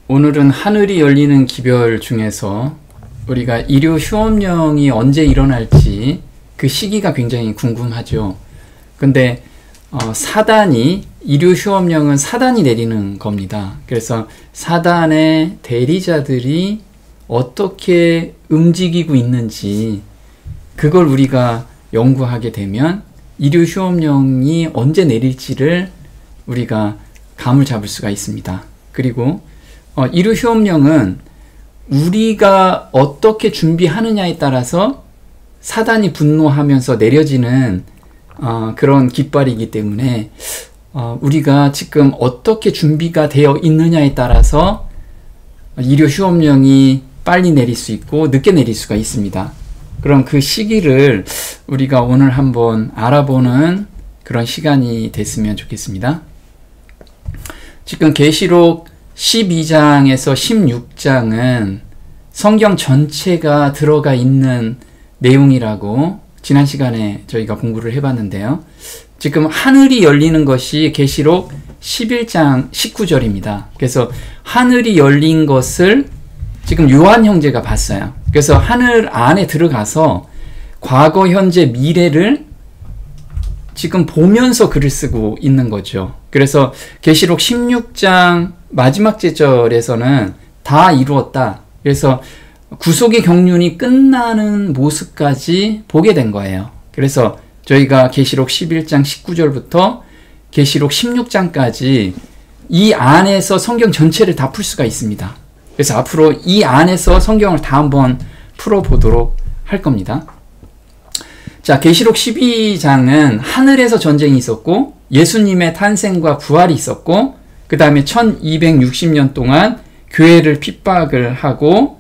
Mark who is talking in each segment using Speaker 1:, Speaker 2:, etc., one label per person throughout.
Speaker 1: 오늘은 하늘이 열리는 기별 중에서 우리가 일요 휴업령이 언제 일어날지 그 시기가 굉장히 궁금하죠. 근데 사단이, 일요 휴업령은 사단이 내리는 겁니다. 그래서 사단의 대리자들이 어떻게 움직이고 있는지 그걸 우리가 연구하게 되면 일요 휴업령이 언제 내릴지를 우리가 감을 잡을 수가 있습니다. 그리고 일요 휴업령은 우리가 어떻게 준비하느냐에 따라서 사단이 분노하면서 내려지는 그런 깃발이기 때문에 우리가 지금 어떻게 준비가 되어 있느냐에 따라서 일요 휴업령이 빨리 내릴 수 있고 늦게 내릴 수가 있습니다. 그럼 그 시기를 우리가 오늘 한번 알아보는 그런 시간이 됐으면 좋겠습니다. 지금 계시록 12장에서 16장은 성경 전체가 들어가 있는 내용이라고 지난 시간에 저희가 공부를 해봤는데요. 지금 하늘이 열리는 것이 계시록 11장 19절입니다. 그래서 하늘이 열린 것을 지금 요한 형제가 봤어요. 그래서 하늘 안에 들어가서 과거, 현재, 미래를 지금 보면서 글을 쓰고 있는 거죠. 그래서 계시록 16장 마지막 제절에서는 다 이루었다. 그래서 구속의 경륜이 끝나는 모습까지 보게 된 거예요. 그래서 저희가 계시록 11장 19절부터 계시록 16장까지 이 안에서 성경 전체를 다 풀 수가 있습니다. 그래서 앞으로 이 안에서 성경을 다 한번 풀어보도록 할 겁니다. 자, 계시록 12장은 하늘에서 전쟁이 있었고 예수님의 탄생과 부활이 있었고 그 다음에 1260년 동안 교회를 핍박을 하고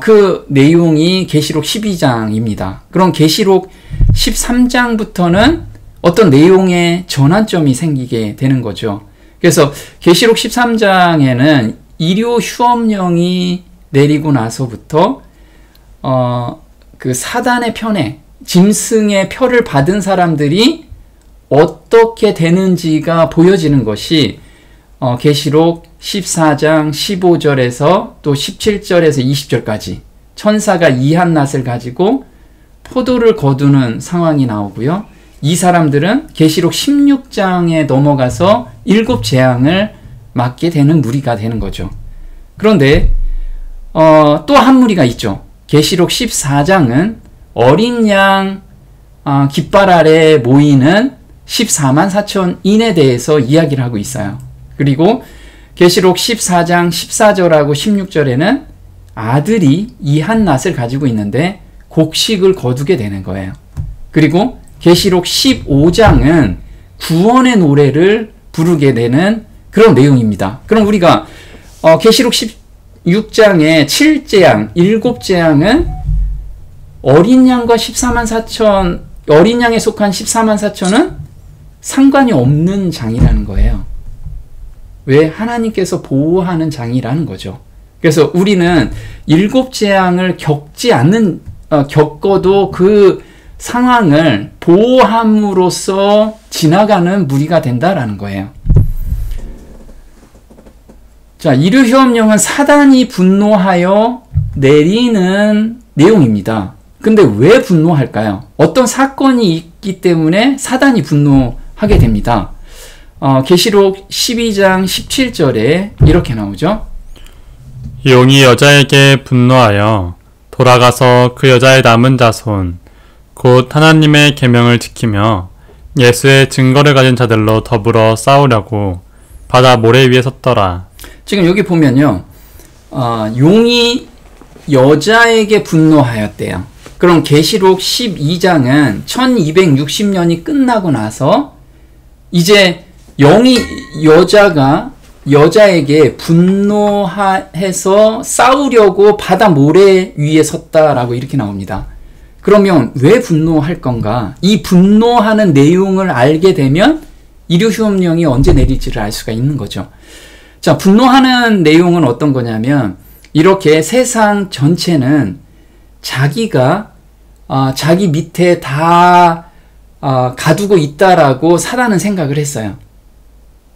Speaker 1: 그 내용이 계시록 12장입니다. 그럼 계시록 13장부터는 어떤 내용의 전환점이 생기게 되는 거죠. 그래서 계시록 13장에는 일요 휴업령이 내리고 나서부터 그 사단의 편에 짐승의 표를 받은 사람들이 어떻게 되는지가 보여지는 것이 계시록 14장 15절에서 또 17절에서 20절까지 천사가 이한낫을 가지고 포도를 거두는 상황이 나오고요. 이 사람들은 계시록 16장에 넘어가서 7 재앙을 맞게 되는 무리가 되는 거죠. 그런데 또 한 무리가 있죠. 계시록 14장은 어린 양 깃발 아래 모이는 14만 4천인에 대해서 이야기를 하고 있어요. 그리고 계시록 14장 14절하고 16절에는 아들이 이한낫을 가지고 있는데 곡식을 거두게 되는 거예요. 그리고 계시록 15장은 구원의 노래를 부르게 되는 그런 내용입니다. 그럼 우리가 계시록 16장의 7재앙, 7재앙은 어린 양과 14만 4천, 어린 양에 속한 14만 4천은 상관이 없는 장이라는 거예요. 왜? 하나님께서 보호하는 장이라는 거죠. 그래서 우리는 7재앙을 겪어도 그 상황을 보호함으로써 지나가는 무리가 된다라는 거예요. 자, 일요 휴업령은 사단이 분노하여 내리는 내용입니다. 근데 왜 분노할까요? 어떤 사건이 있기 때문에 사단이 분노하게 됩니다. 계시록 12장 17절에 이렇게 나오죠.
Speaker 2: 용이 여자에게 분노하여 돌아가서 그 여자의 남은 자손 곧 하나님의 계명을 지키며 예수의 증거를 가진 자들로 더불어 싸우려고 바다 모래 위에 섰더라.
Speaker 1: 지금 여기 보면요. 용이 여자에게 분노하였대요. 그럼 계시록 12장은 1260년이 끝나고 나서 이제 영이 여자에게 분노해서 싸우려고 바다 모래 위에 섰다라고 이렇게 나옵니다. 그러면 왜 분노할 건가? 이 분노하는 내용을 알게 되면 일요 휴업령이 언제 내릴지를 알 수가 있는 거죠. 자, 분노하는 내용은 어떤 거냐면 이렇게 세상 전체는 자기가 자기 밑에 다 가두고 있다라고 사단은 생각을 했어요.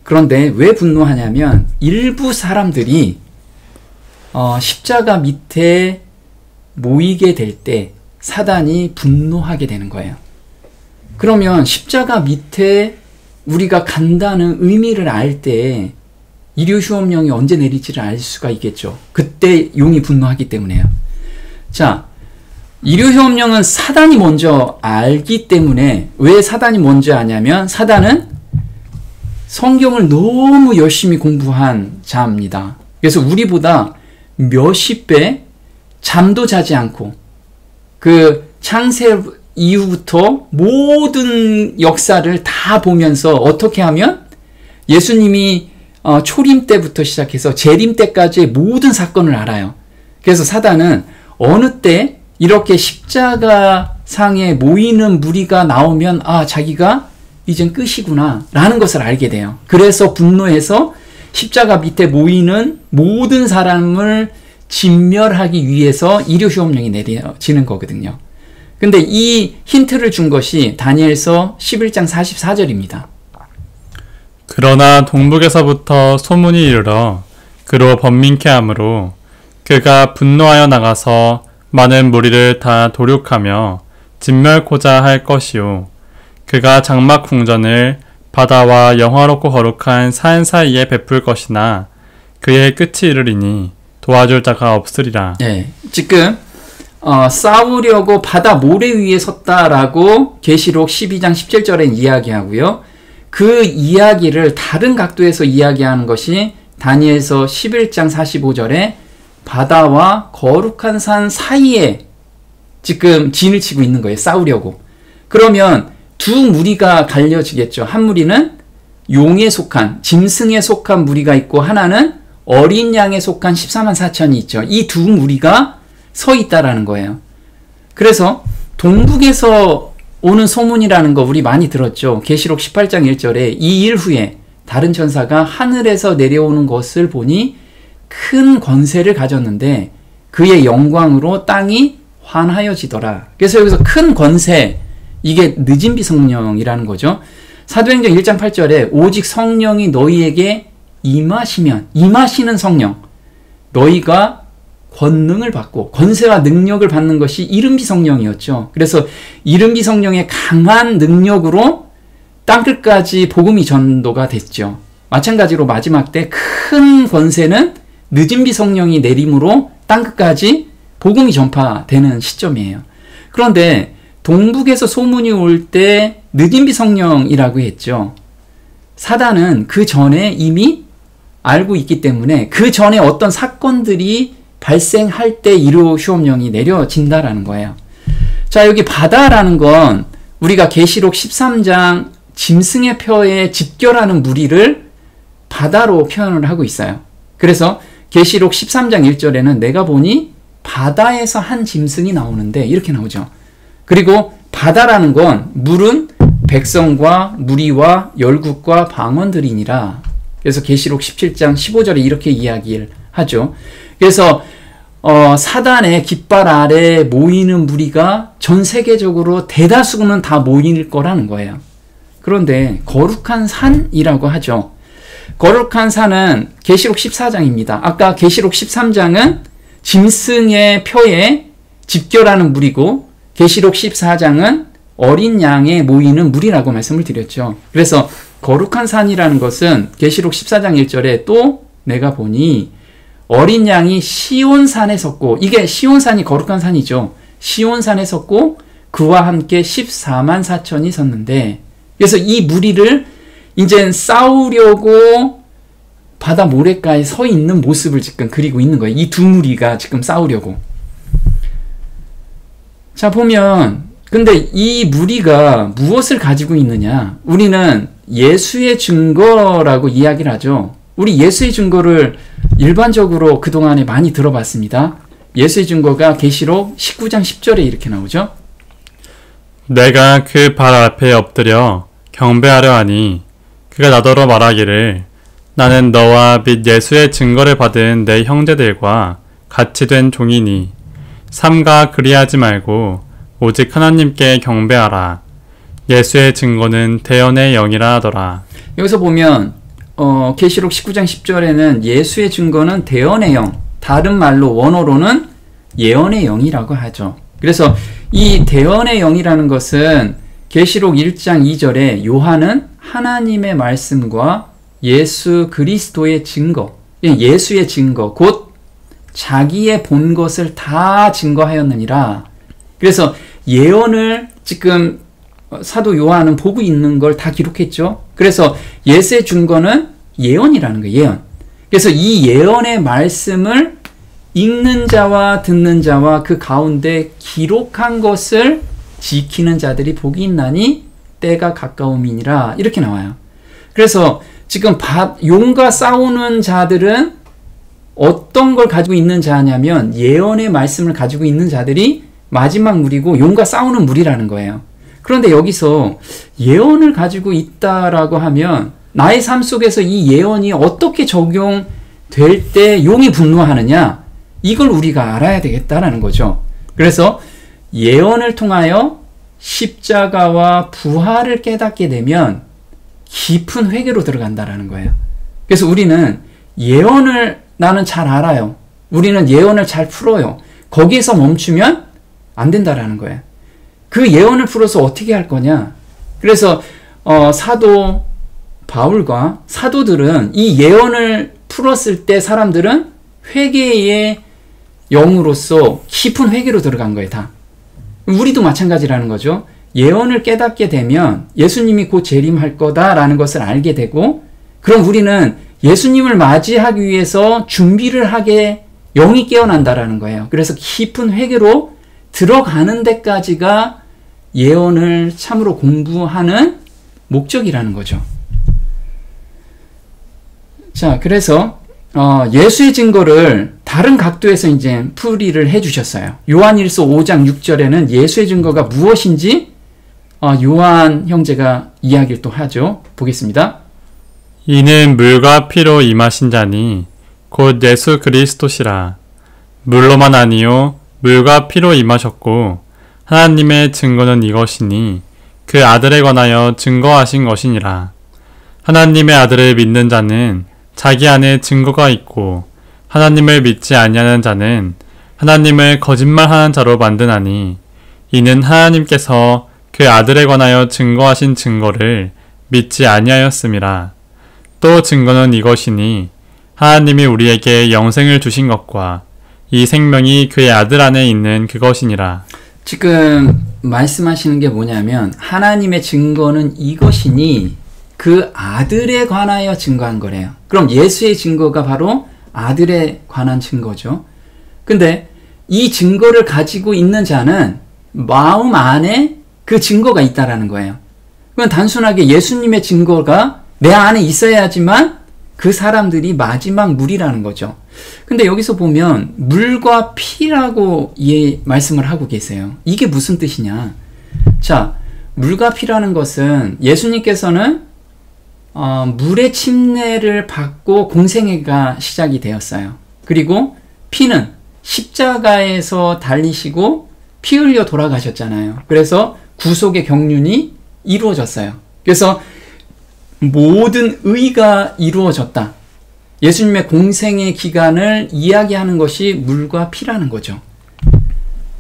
Speaker 1: 그런데 왜 분노하냐면 일부 사람들이 십자가 밑에 모이게 될 때 사단이 분노하게 되는 거예요. 그러면 십자가 밑에 우리가 간다는 의미를 알 때 이류시험령이 언제 내릴지를 알 수가 있겠죠. 그때 용이 분노하기 때문에요. 자, 이류시험령은 사단이 먼저 알기 때문에, 왜 사단이 먼저 아냐면 사단은 성경을 너무 열심히 공부한 자입니다. 그래서 우리보다 몇십 배 잠도 자지 않고 그 창세 이후부터 모든 역사를 다 보면서 어떻게 하면 예수님이 초림 때부터 시작해서 재림 때까지의 모든 사건을 알아요. 그래서 사단은 어느 때 이렇게 십자가 상에 모이는 무리가 나오면 자기가 이젠 끝이구나 라는 것을 알게 돼요. 그래서 분노해서 십자가 밑에 모이는 모든 사람을 진멸하기 위해서 이류시험령이 내려지는 거거든요. 근데 이 힌트를 준 것이 다니엘서 11장 44절입니다.
Speaker 2: 그러나 동북에서부터 소문이 이르러 그로 번민케 하므로 그가 분노하여 나가서 많은 무리를 다 도륙하며 진멸코자 할 것이요 그가 장막 궁전을 바다와 영화롭고 거룩한 산 사이에 베풀 것이나 그의 끝이 이르리니 도와줄 자가 없으리라.
Speaker 1: 네, 지금 싸우려고 바다 모래 위에 섰다라고 계시록 12장 17절에 이야기하고요. 그 이야기를 다른 각도에서 이야기하는 것이 다니엘서 11장 45절에 바다와 거룩한 산 사이에 지금 진을 치고 있는 거예요. 싸우려고. 그러면 두 무리가 갈려지겠죠. 한 무리는 용에 속한, 짐승에 속한 무리가 있고, 하나는 어린 양에 속한 14만 4천이 있죠. 이 두 무리가 서 있다라는 거예요. 그래서 동북에서 오는 소문이라는 거 우리 많이 들었죠. 계시록 18장 1절에 이 일 후에 다른 천사가 하늘에서 내려오는 것을 보니 큰 권세를 가졌는데 그의 영광으로 땅이 환하여지더라. 그래서 여기서 큰 권세, 이게 늦은 비성령이라는 거죠. 사도행전 1장 8절에 오직 성령이 너희에게 임하시면, 임하시는 성령, 너희가 권능을 받고 권세와 능력을 받는 것이 이른비 성령이었죠. 그래서 이른비 성령의 강한 능력으로 땅끝까지 복음이 전도가 됐죠. 마찬가지로 마지막 때 큰 권세는 늦은비 성령이 내림으로 땅끝까지 복음이 전파되는 시점이에요. 그런데 동북에서 소문이 올 때 늦은비 성령이라고 했죠. 사단은 그 전에 이미 알고 있기 때문에 그 전에 어떤 사건들이 발생할 때 이류시험령이 내려진다라는 거예요. 자, 여기 바다라는 건 우리가 계시록 13장 짐승의 혀에 집결하는 무리를 바다로 표현을 하고 있어요. 그래서 계시록 13장 1절에는 내가 보니 바다에서 한 짐승이 나오는데 이렇게 나오죠. 그리고 바다라는 건 물은 백성과 무리와 열국과 방언들이니라. 그래서 계시록 17장 15절에 이렇게 이야기를 하죠. 그래서 사단의 깃발 아래 모이는 무리가 전 세계적으로 대다수는 다 모일 거라는 거예요. 그런데 거룩한 산이라고 하죠. 거룩한 산은 계시록 14장입니다. 아까 계시록 13장은 짐승의 표에 집결하는 무리고 계시록 14장은 어린 양에 모이는 무리라고 말씀을 드렸죠. 그래서 거룩한 산이라는 것은 계시록 14장 1절에 또 내가 보니 어린 양이 시온산에 섰고, 이게 시온산이 거룩한 산이죠. 시온산에 섰고 그와 함께 14만 4천이 섰는데, 그래서 이 무리를 이제 싸우려고 바다 모래가에 서 있는 모습을 지금 그리고 있는 거예요. 이 두 무리가 지금 싸우려고. 자, 보면 근데 이 무리가 무엇을 가지고 있느냐? 우리는 예수의 증거라고 이야기를 하죠. 우리 예수의 증거를 일반적으로 그동안에 많이 들어봤습니다. 예수의 증거가 계시록 19장 10절에 이렇게 나오죠.
Speaker 2: 내가 그 발 앞에 엎드려 경배하려 하니 그가 나더러 말하기를 나는 너와 및 예수의 증거를 받은 내 형제들과 같이 된 종이니 삼가 그리하지 말고 오직 하나님께 경배하라. 예수의 증거는 대언의 영이라 하더라. 여기서 보면
Speaker 1: 계시록 19장 10절에는 예수의 증거는 대언의 영, 다른 말로 원어로는 예언의 영이라고 하죠. 그래서 이 대언의 영이라는 것은 계시록 1장 2절에 요한은 하나님의 말씀과 예수 그리스도의 증거, 예수의 증거, 곧 자기의 본 것을 다 증거하였느니라. 그래서 예언을 지금 사도 요한은 보고 있는 걸 다 기록했죠. 그래서 예수의 증거는 예언이라는 거예요. 예언. 그래서 이 예언의 말씀을 읽는 자와 듣는 자와 그 가운데 기록한 것을 지키는 자들이 복이 있나니 때가 가까움이니라. 이렇게 나와요. 그래서 지금 용과 싸우는 자들은 어떤 걸 가지고 있는 자냐면 예언의 말씀을 가지고 있는 자들이 마지막 무리고 용과 싸우는 무리라는 거예요. 그런데 여기서 예언을 가지고 있다라고 하면 나의 삶 속에서 이 예언이 어떻게 적용될 때 용이 분노하느냐, 이걸 우리가 알아야 되겠다라는 거죠. 그래서 예언을 통하여 십자가와 부활을 깨닫게 되면 깊은 회개로 들어간다라는 거예요. 그래서 우리는 예언을 나는 잘 알아요. 우리는 예언을 잘 풀어요. 거기에서 멈추면 안 된다라는 거예요. 그 예언을 풀어서 어떻게 할 거냐? 그래서 사도 바울과 사도들은 이 예언을 풀었을 때 사람들은 회개의 영으로서 깊은 회개로 들어간 거예요. 다. 우리도 마찬가지라는 거죠. 예언을 깨닫게 되면 예수님이 곧 재림할 거다라는 것을 알게 되고, 그럼 우리는 예수님을 맞이하기 위해서 준비를 하게 영이 깨어난다라는 거예요. 그래서 깊은 회개로 들어가는 데까지가 예언을 참으로 공부하는 목적이라는 거죠. 자, 그래서 예수의 증거를 다른 각도에서 이제 풀이를 해주셨어요. 요한일서 5장 6절에는 예수의 증거가 무엇인지 요한 형제가 이야기를 또 하죠. 보겠습니다.
Speaker 2: 이는 물과 피로 임하신 자니 곧 예수 그리스도시라. 물로만 아니요 물과 피로 임하셨고 하나님의 증거는 이것이니 그 아들에 관하여 증거하신 것이니라. 하나님의 아들을 믿는 자는 자기 안에 증거가 있고 하나님을 믿지 아니하는 자는 하나님을 거짓말하는 자로 만드나니 이는 하나님께서 그 아들에 관하여 증거하신 증거를 믿지 아니하였음이라. 또 증거는 이것이니 하나님이 우리에게 영생을 주신 것과 이 생명이 그의 아들 안에 있는 그것이니라.
Speaker 1: 지금 말씀하시는 게 뭐냐면 하나님의 증거는 이것이니 그 아들에 관하여 증거한 거래요. 그럼 예수의 증거가 바로 아들에 관한 증거죠. 근데 이 증거를 가지고 있는 자는 마음 안에 그 증거가 있다라는 거예요. 그건 단순하게 예수님의 증거가 내 안에 있어야지만 그 사람들이 마지막 물이라는 거죠. 근데 여기서 보면 물과 피라고 말씀을 하고 계세요. 이게 무슨 뜻이냐? 자, 물과 피라는 것은 예수님께서는 물의 침례를 받고 공생애가 시작이 되었어요. 그리고 피는 십자가에서 달리시고 피 흘려 돌아가셨잖아요. 그래서 구속의 경륜이 이루어졌어요. 그래서 모든 의가 이루어졌다. 예수님의 공생의 기간을 이야기하는 것이 물과 피라는 거죠.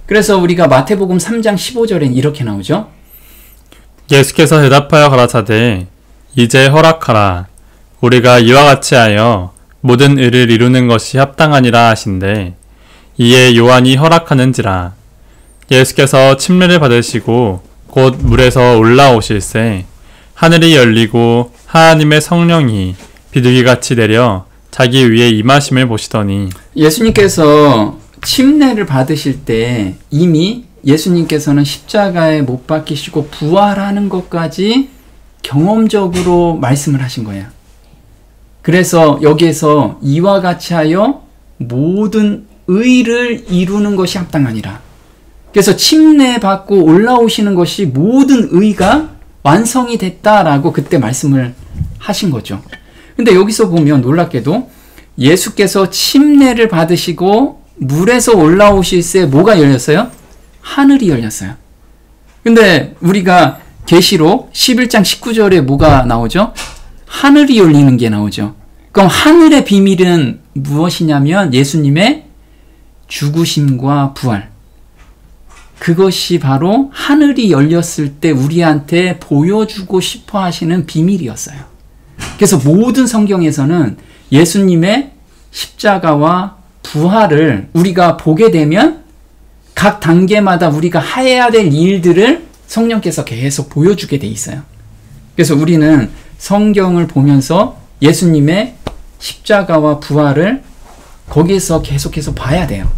Speaker 1: 그래서 우리가 마태복음 3장 15절엔 이렇게 나오죠.
Speaker 2: 예수께서 대답하여 가라사대 이제 허락하라. 우리가 이와 같이 하여 모든 의를 이루는 것이 합당하니라 하신대. 이에 요한이 허락하는지라. 예수께서 침례를 받으시고 곧 물에서 올라오실새 하늘이 열리고 하나님의 성령이 비둘기같이 내려 자기 위에 임하심을 보시더니, 예수님께서
Speaker 1: 침례를 받으실 때 이미 예수님께서는 십자가에 못 박히시고 부활하는 것까지 경험적으로 말씀을 하신 거예요. 그래서 여기에서 이와 같이 하여 모든 의를 이루는 것이 합당하니라. 그래서 침례 받고 올라오시는 것이 모든 의가 완성이 됐다라고 그때 말씀을 하신 거죠. 근데 여기서 보면 놀랍게도 예수께서 침례를 받으시고 물에서 올라오실새 뭐가 열렸어요? 하늘이 열렸어요. 근데 우리가 계시록 11장 19절에 뭐가 나오죠? 하늘이 열리는 게 나오죠. 그럼 하늘의 비밀은 무엇이냐면 예수님의 죽으심과 부활. 그것이 바로 하늘이 열렸을 때 우리한테 보여주고 싶어 하시는 비밀이었어요. 그래서 모든 성경에서는 예수님의 십자가와 부활을 우리가 보게 되면 각 단계마다 우리가 해야 될 일들을 성령께서 계속 보여주게 돼 있어요. 그래서 우리는 성경을 보면서 예수님의 십자가와 부활을 거기에서 계속해서 봐야 돼요.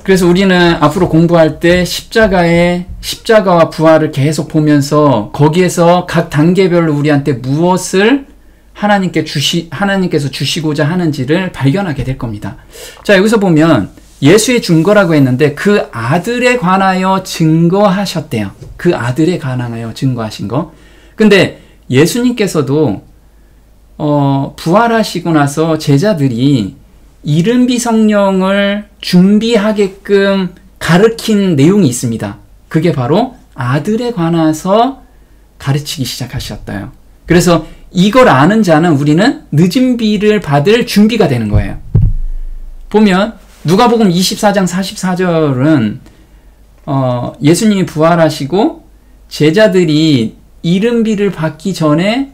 Speaker 1: 그래서 우리는 앞으로 공부할 때 십자가와 부활을 계속 보면서 거기에서 각 단계별로 우리한테 무엇을 하나님께서 주시고자 하는지를 발견하게 될 겁니다. 자, 여기서 보면 예수의 증거라고 했는데 그 아들에 관하여 증거하셨대요. 그 아들에 관하여 증거하신 거. 근데 예수님께서도 부활하시고 나서 제자들이 이른비 성령을 준비하게끔 가르친 내용이 있습니다. 그게 바로 아들에 관해서 가르치기 시작하셨어요. 그래서 이걸 아는 자는 우리는 늦은 비를 받을 준비가 되는 거예요. 보면 누가복음 24장 44절은 예수님이 부활하시고 제자들이 이른 비를 받기 전에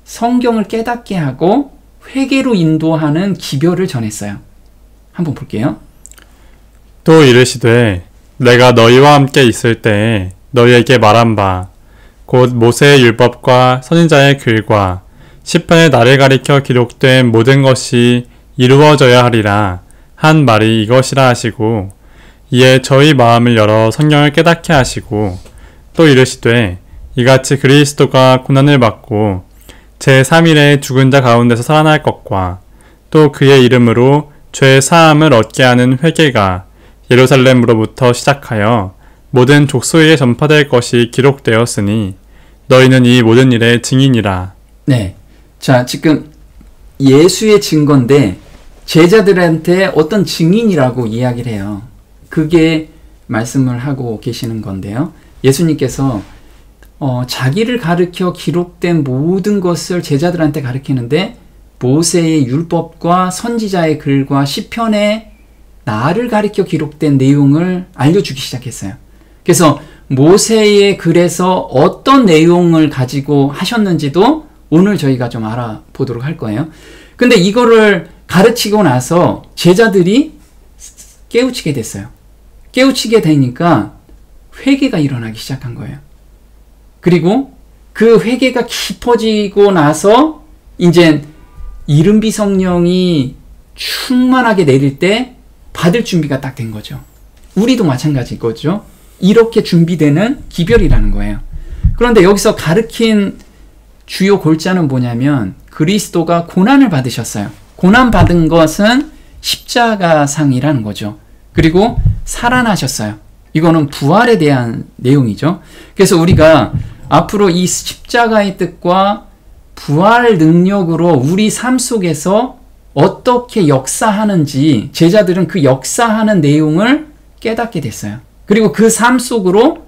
Speaker 1: 성경을 깨닫게 하고 회개로 인도하는 기별을 전했어요. 한번 볼게요.
Speaker 2: 또 이르시되 내가 너희와 함께 있을 때에 너희에게 말한 바 곧 모세의 율법과 선지자의 글과 시편의 나를 가리켜 기록된 모든 것이 이루어져야 하리라 한 말이 이것이라 하시고 이에 저희 마음을 열어 성경을 깨닫게 하시고 또 이르시되 이같이 그리스도가 고난을 받고 제3일에 죽은 자 가운데서 살아날 것과 또 그의 이름으로 죄 사함을 얻게 하는 회개가 예루살렘으로부터 시작하여 모든 족속에게 전파될 것이 기록되었으니 너희는 이 모든 일의 증인이라.
Speaker 1: 네. 자, 지금 예수의 증거인데 제자들한테 어떤 증인이라고 이야기를 해요. 그게 말씀을 하고 계시는 건데요. 예수님께서 자기를 가르쳐 기록된 모든 것을 제자들한테 가르치는데 모세의 율법과 선지자의 글과 시편의 나를 가리켜 기록된 내용을 알려주기 시작했어요. 그래서 모세의 글에서 어떤 내용을 가지고 하셨는지도 오늘 저희가 좀 알아보도록 할 거예요. 근데 이거를 가르치고 나서 제자들이 깨우치게 됐어요. 깨우치게 되니까 회개가 일어나기 시작한 거예요. 그리고 그 회개가 깊어지고 나서 이제 이른비 성령이 충만하게 내릴 때 받을 준비가 딱 된 거죠. 우리도 마찬가지인 거죠. 이렇게 준비되는 기별이라는 거예요. 그런데 여기서 가르친 주요 골자는 뭐냐면 그리스도가 고난을 받으셨어요. 고난 받은 것은 십자가상이라는 거죠. 그리고 살아나셨어요. 이거는 부활에 대한 내용이죠. 그래서 우리가 앞으로 이 십자가의 뜻과 부활 능력으로 우리 삶 속에서 어떻게 역사하는지 제자들은 그 역사하는 내용을 깨닫게 됐어요. 그리고 그 삶 속으로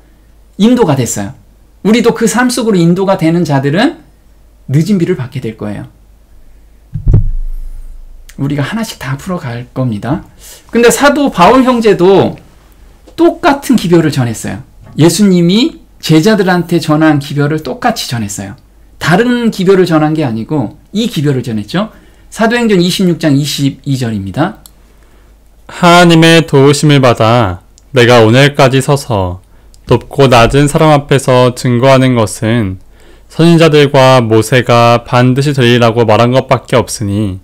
Speaker 1: 인도가 됐어요. 우리도 그 삶 속으로 인도가 되는 자들은 늦은 비를 받게 될 거예요. 우리가 하나씩 다 풀어갈 겁니다. 근데 사도 바울 형제도 똑같은 기별을 전했어요. 예수님이 제자들한테 전한 기별을 똑같이 전했어요. 다른 기별을 전한 게 아니고 이 기별을 전했죠. 사도행전 26장 22절입니다.
Speaker 2: 하나님의 도우심을 받아 내가 오늘까지 서서 높고 낮은 사람 앞에서 증거하는 것은 선지자들과 모세가 반드시 되리라고 말한 것밖에 없으니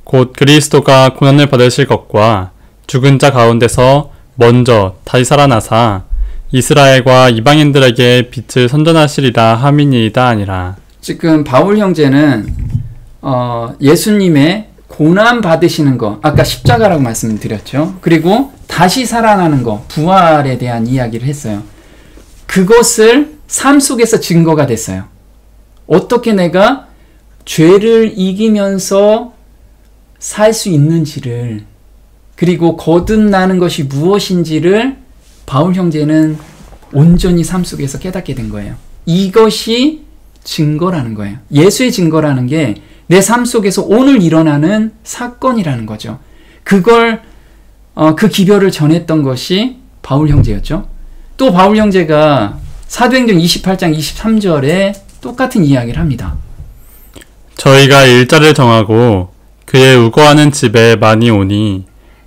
Speaker 2: 곧 그리스도가 고난을 받으실 것과 죽은 자 가운데서 먼저 다시 살아나사 이스라엘과 이방인들에게 빛을 선전하시리라 함이니이다 아니라.
Speaker 1: 지금 바울 형제는 예수님의 고난 받으시는 거, 아까 십자가라고 말씀드렸죠. 그리고 다시 살아나는 거, 부활에 대한 이야기를 했어요. 그것을 삶 속에서 증거가 됐어요. 어떻게 내가 죄를 이기면서 살 수 있는지를, 그리고 거듭나는 것이 무엇인지를 바울 형제는 온전히 삶 속에서 깨닫게 된 거예요. 이것이 증거라는 거예요. 예수의 증거라는 게 내 삶 속에서 오늘 일어나는 사건이라는 거죠. 그걸 그 기별을 전했던 것이 바울 형제였죠. 또 바울 형제가 사도행전 28장 23절에 똑같은 이야기를 합니다.
Speaker 2: 저희가 일자를 정하고 그의 우거하는 집에 많이 오니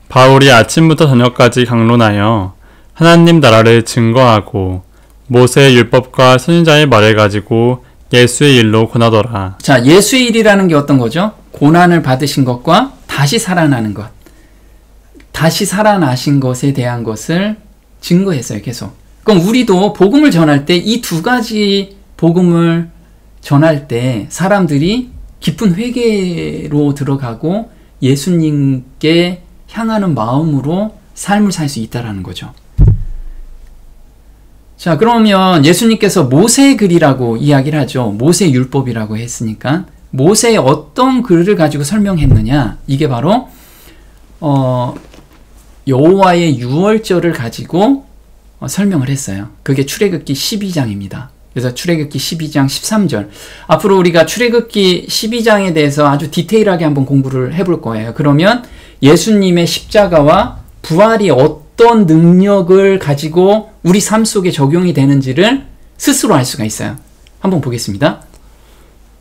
Speaker 2: 바울이 아침부터 저녁까지 강론하여 하나님 나라를 증거하고 모세의 율법과 선지자의 말을 가지고 예수의 일로 권하더라.
Speaker 1: 자, 예수의 일이라는 게 어떤 거죠? 고난을 받으신 것과 다시 살아나는 것. 다시 살아나신 것에 대한 것을 증거했어요, 계속. 그럼 우리도 복음을 전할 때 이 두 가지 복음을 전할 때 사람들이 깊은 회개로 들어가고 예수님께 향하는 마음으로 삶을 살 수 있다라는 거죠. 자, 그러면 예수님께서 모세의 글이라고 이야기를 하죠. 모세의 율법이라고 했으니까 모세의 어떤 글을 가지고 설명했느냐? 이게 바로 여호와의 유월절을 가지고 설명을 했어요. 그게 출애굽기 12장입니다. 그래서 출애굽기 12장 13절. 앞으로 우리가 출애굽기 12장에 대해서 아주 디테일하게 한번 공부를 해볼 거예요. 그러면 예수님의 십자가와 부활이 어떤 능력을 가지고 우리 삶 속에 적용이 되는지를 스스로 알 수가 있어요. 한번 보겠습니다.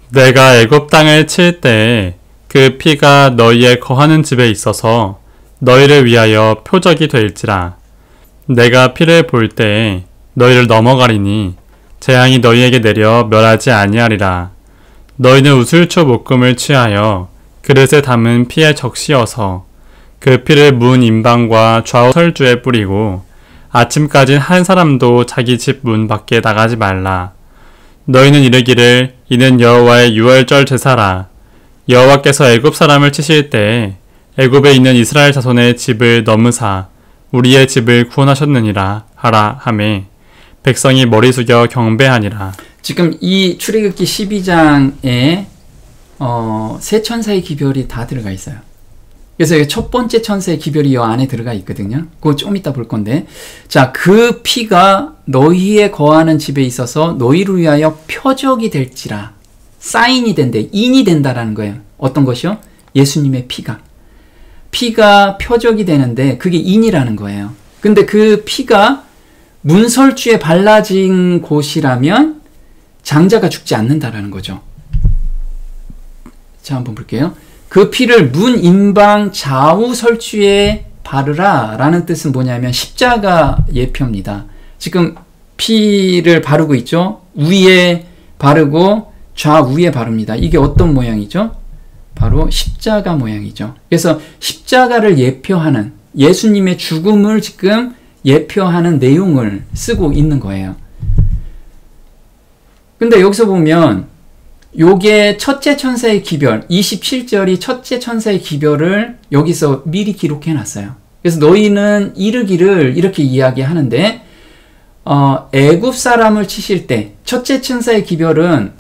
Speaker 2: 내가 애굽 땅을 칠 때에 그 피가 너희의 거하는 집에 있어서 너희를 위하여 표적이 될지라. 내가 피를 볼 때에 너희를 넘어가리니 재앙이 너희에게 내려 멸하지 아니하리라. 너희는 우슬초 볶음을 취하여 그릇에 담은 피에 적시어서 그 피를 문 임방과 좌우 설주에 뿌리고 아침까지 한 사람도 자기 집 문 밖에 나가지 말라. 너희는 이르기를 이는 여호와의 유월절 제사라. 여호와께서 애굽 사람을 치실 때에 애굽에 있는 이스라엘 자손의 집을 넘으사 우리의 집을 구원하셨느니라 하라 하매 백성이 머리 숙여 경배하니라.
Speaker 1: 지금 이 출애굽기 12장에 세 천사의 기별이 다 들어가 있어요. 그래서 첫 번째 천사의 기별이 이 안에 들어가 있거든요. 그거 좀 이따 볼 건데, 자, 그 피가 너희의 거하는 집에 있어서 너희를 위하여 표적이 될지라. 사인이 된대, 인이 된다라는 거예요. 어떤 것이요? 예수님의 피가 표적이 되는데 그게 인이라는 거예요. 근데 그 피가 문설주에 발라진 곳이라면 장자가 죽지 않는다라는 거죠. 자, 한번 볼게요. 그 피를 문 임방 좌우 설주에 바르라 라는 뜻은 뭐냐면 십자가 예표입니다. 지금 피를 바르고 있죠. 위에 바르고 좌우에 바릅니다. 이게 어떤 모양이죠? 바로 십자가 모양이죠. 그래서 십자가를 예표하는, 예수님의 죽음을 지금 예표하는 내용을 쓰고 있는 거예요. 근데 여기서 보면 요게 첫째 천사의 기별, 27절이 첫째 천사의 기별을 여기서 미리 기록해 놨어요. 그래서 너희는 이르기를 이렇게 이야기하는데, 애굽 사람을 치실 때 첫째 천사의 기별은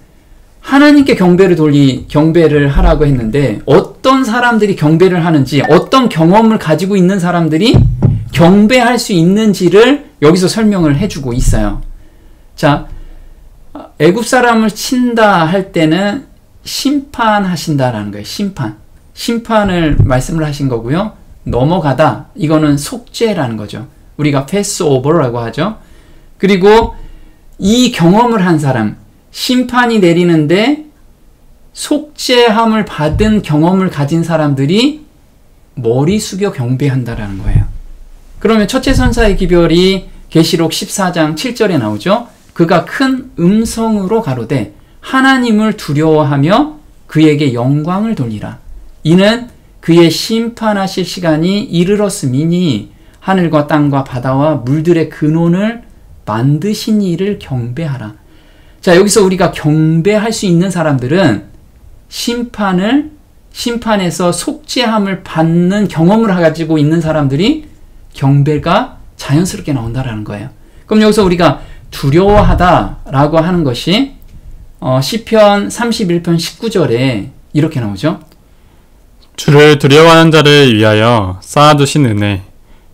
Speaker 1: 하나님께 경배를 하라고 했는데, 어떤 사람들이 경배를 하는지, 어떤 경험을 가지고 있는 사람들이 경배할 수 있는지를 여기서 설명을 해주고 있어요. 자, 애굽 사람을 친다 할 때는 심판하신다라는 거예요. 심판을 말씀을 하신 거고요. 넘어가다, 이거는 속죄라는 거죠. 우리가 패스오버라고 하죠. 그리고 이 경험을 한 사람, 심판이 내리는데 속죄함을 받은 경험을 가진 사람들이 머리 숙여 경배한다라는 거예요. 그러면 첫째 천사의 기별이 계시록 14장 7절에 나오죠. 그가 큰 음성으로 가로되 하나님을 두려워하며 그에게 영광을 돌리라. 이는 그의 심판하실 시간이 이르렀음이니 하늘과 땅과 바다와 물들의 근원을 만드신 이를 경배하라. 자, 여기서 우리가 경배할 수 있는 사람들은 심판에서 속죄함을 받는 경험을 가지고 있는 사람들이 경배가 자연스럽게 나온다라는 거예요. 그럼 여기서 우리가 두려워하다라고 하는 것이 시편 31편 19절에 이렇게 나오죠.
Speaker 2: 주를 두려워하는 자를 위하여 쌓아두신 은혜,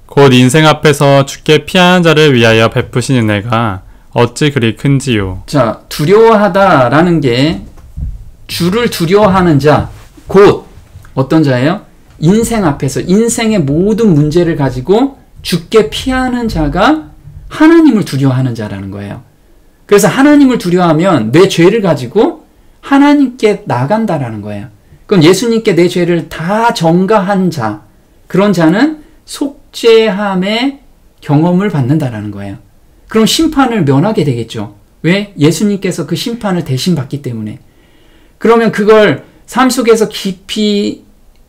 Speaker 2: 곧 인생 앞에서 주께 피하는 자를 위하여 베푸신 은혜가 어찌 그리 큰지요.
Speaker 1: 자, 두려워하다라는 게 주를 두려워하는 자, 곧 어떤 자예요? 인생 앞에서 인생의 모든 문제를 가지고 주께 피하는 자가 하나님을 두려워하는 자라는 거예요. 그래서 하나님을 두려워하면 내 죄를 가지고 하나님께 나간다라는 거예요. 그럼 예수님께 내 죄를 다 전가한 자, 그런 자는 속죄함의 경험을 받는다라는 거예요. 그럼 심판을 면하게 되겠죠. 왜? 예수님께서 그 심판을 대신 받기 때문에. 그러면 그걸 삶 속에서 깊이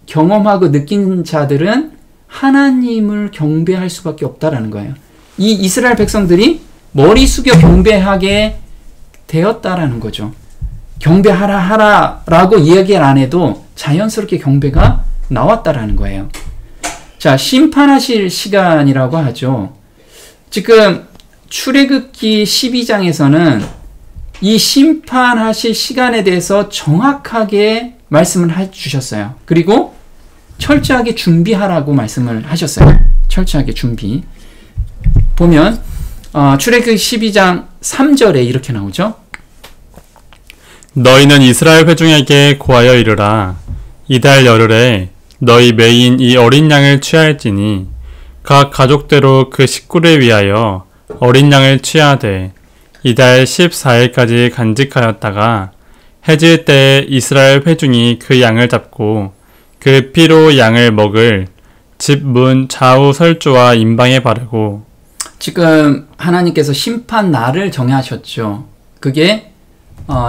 Speaker 1: 경험하고 느낀 자들은 하나님을 경배할 수밖에 없다라는 거예요. 이 이스라엘 백성들이 머리 숙여 경배하게 되었다라는 거죠. 경배하라 하라라고 이야기를 안 해도 자연스럽게 경배가 나왔다라는 거예요. 자, 심판하실 시간이라고 하죠. 지금 출애굽기 12장에서는 이 심판하실 시간에 대해서 정확하게 말씀을 해주셨어요. 그리고 철저하게 준비하라고 말씀을 하셨어요. 철저하게 준비. 보면 출애굽기 12장 3절에 이렇게 나오죠.
Speaker 2: 너희는 이스라엘 회중에게 고하여 이르라. 이달 열흘에 너희 매인 이 어린 양을 취할지니 각 가족대로 그 식구를 위하여 어린 양을 취하되 이달 14일까지 간직하였다가 해질 때에 이스라엘 회중이 그 양을 잡고 그 피로 양을 먹을 집 문 좌우 설주와 임방에 바르고.
Speaker 1: 지금 하나님께서 심판 날을 정하셨죠. 그게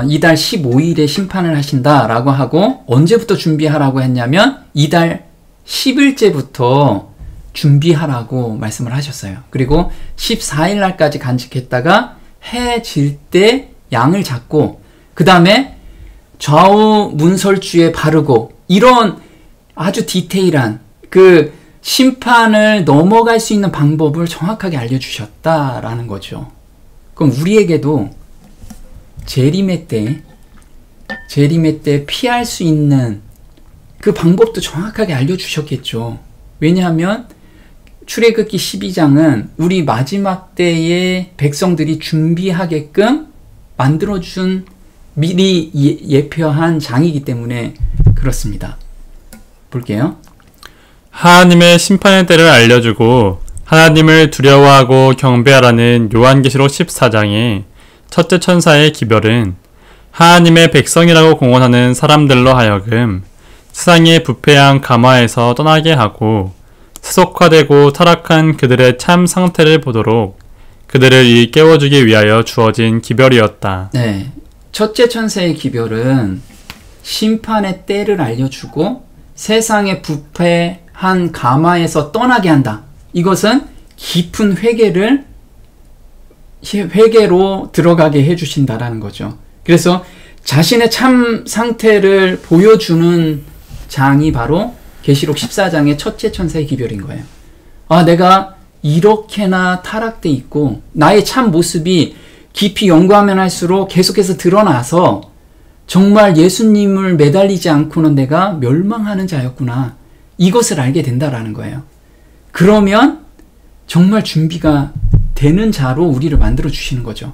Speaker 1: 이달 15일에 심판을 하신다라고 하고 언제부터 준비하라고 했냐면 이달 10일째부터 준비하라고 말씀을 하셨어요. 그리고 14일 날까지 간직했다가 해 질 때 양을 잡고 그 다음에 좌우 문설주에 바르고 이런 아주 디테일한 그 심판을 넘어갈 수 있는 방법을 정확하게 알려주셨다라는 거죠. 그럼 우리에게도 재림의 때 피할 수 있는 그 방법도 정확하게 알려주셨겠죠. 왜냐하면 출애굽기 12장은 우리 마지막 때의 백성들이 준비하게끔 만들어준 미리 예표한 장이기 때문에 그렇습니다. 볼게요.
Speaker 2: 하나님의 심판의 때를 알려주고 하나님을 두려워하고 경배하라는 요한계시록 14장의 첫째 천사의 기별은 하나님의 백성이라고 공언하는 사람들로 하여금 세상의 부패한 가마에서 떠나게 하고 세속화되고 타락한 그들의 참 상태를 보도록 그들을 일깨워주기 위하여 주어진 기별이었다.
Speaker 1: 네, 첫째 천사의 기별은 심판의 때를 알려주고 세상의 부패한 가마에서 떠나게 한다. 이것은 깊은 회개로 들어가게 해주신다라는 거죠. 그래서 자신의 참 상태를 보여주는 장이 바로 계시록 14장의 첫째 천사의 기별인 거예요. 아, 내가 이렇게나 타락돼 있고 나의 참 모습이 깊이 연구하면 할수록 계속해서 드러나서 정말 예수님을 매달리지 않고는 내가 멸망하는 자였구나. 이것을 알게 된다라는 거예요. 그러면 정말 준비가 되는 자로 우리를 만들어 주시는 거죠.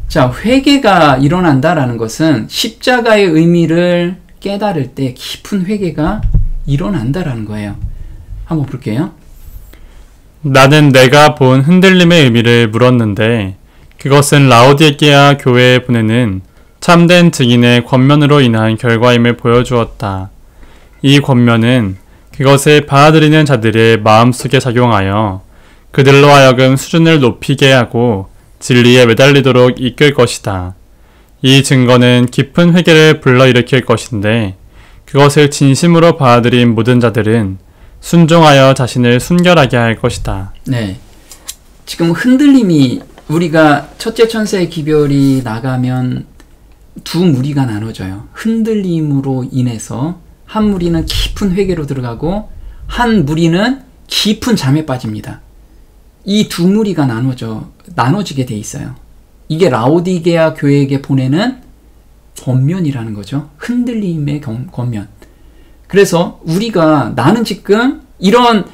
Speaker 1: 자, 회개가 일어난다라는 것은 십자가의 의미를 깨달을 때 깊은 회개가 일어난다라는 거예요. 한번 볼게요.
Speaker 2: 나는 내가 본 흔들림의 의미를 물었는데 그것은 라오디게아 교회에 보내는 참된 증인의 권면으로 인한 결과임을 보여주었다. 이 권면은 그것을 받아들이는 자들의 마음속에 작용하여 그들로 하여금 수준을 높이게 하고 진리에 매달리도록 이끌 것이다. 이 증거는 깊은 회개를 불러일으킬 것인데 그것을 진심으로 받아들인 모든 자들은 순종하여 자신을 순결하게 할 것이다.
Speaker 1: 네, 지금 흔들림이 우리가 첫째 천사의 기별이 나가면 두 무리가 나눠져요. 흔들림으로 인해서 한 무리는 깊은 회개로 들어가고 한 무리는 깊은 잠에 빠집니다. 이 두 무리가 나눠지게 돼 있어요. 이게 라오디게아 교회에게 보내는 권면이라는 거죠. 흔들림의 권면. 그래서 우리가 나는 지금 이런